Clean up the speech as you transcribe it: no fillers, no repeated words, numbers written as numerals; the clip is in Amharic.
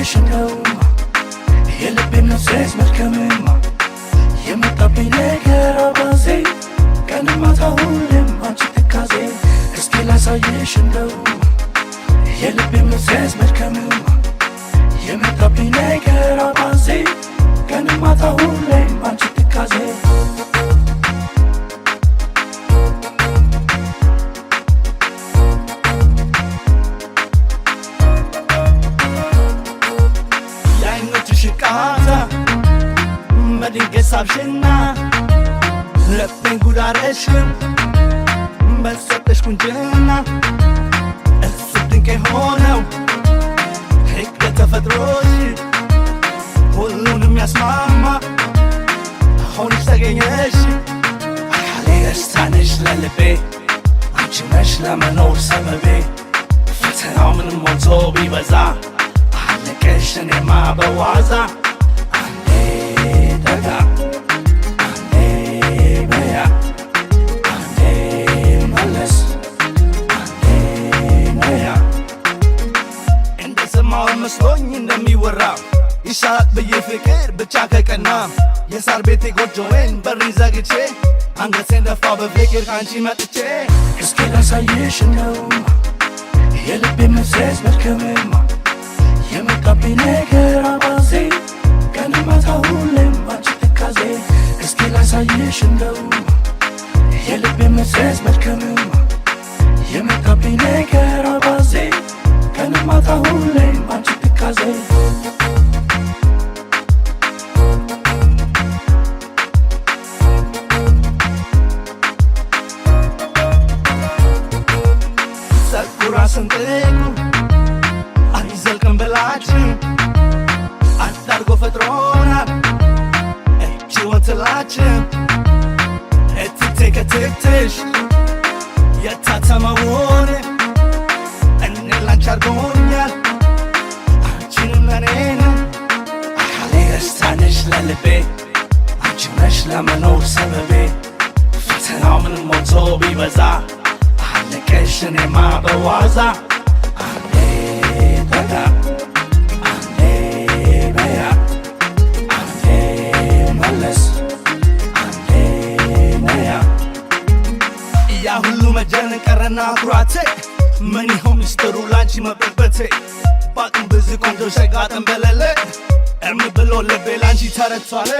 ላሳየሽነው የልቤን ነፍሴስ መድከምማ የመጣብኝ ነገር አባዜ ቀንም ማታ ሁሌም አንቺ ትካዜ እስኪ ላሳየሽነው የልቤን ነፍሴስ መድከምማ የመጣብኝ ነገር አባዜ ቀንም ማታ ሁሌም አንቺ ትካዜ በድንገት ሳብሽና ልቤን ጉድ አረግሽው በሰጠሽ ቁንጅና እሱ ድንቅ የሆነው ሕግ ተፈጥሮሽ ሁሉንም ያስማማ ሆነሽ ተገኘሽ አካሌ ደስታ ነሽ ለልቤ አንቺ ነሽ ለመኖር ሰበቤ ፈተናው ምንም ሞልቶ ቢበዛ አለቀሽ እኔማ በዋዛ መስሎኝ እንደሚወራው ይሻላል ብዬ ፍቅር ብቻ ከቀና የሳር ቤቴ ጎጆዬን በሬን ዘግቼ አንገቴን ደፋው በፍቅር ካንቺ መጥቼ እስኪ ላሳየሽነው የልቤን መፍሰስ መድከምማ የመጣብኝ ነገር አባዜ ቀንም ማታ ሁሌም አንቺ ትካዜ እስኪ ላሳየሽነው የልቤን መፍሰስ መድከምማ የመጣብኝ ነገር አባዜ ቀንም ማታ ሁሌም አንቺ ትካዜ ፀጉራ ስንጥቁ አይዘልቅም ብላችሁ አዳርጎ ፈጥሮናል እጅ ወትላችሁ እትቴ ከትትሽ የታተመውን ላንቺ አርጎኛል አንቺንም ለኔን አካሌ ደስታ ነሽ ለልቤ አንቺ ነሽ ለመኖር ሰበቤ ፈተናው ምንም ሞልቶ ቢበዛ አለቀሽ እኔማ በዋዛ አንዴ ጠጋ አንዴ በያ አንዴ መለስ አንዴ ነያ ያ ሁሉ መጀነን ቀረና ኩራቴ ምን ይሆን ሚስጥሩ ላንቺ መበበቴ ባቅም ብዙ ቆንጆ ሸጋ ጠንበለለ እርም ብሎ ልቤ ላንቺ ተረቷለ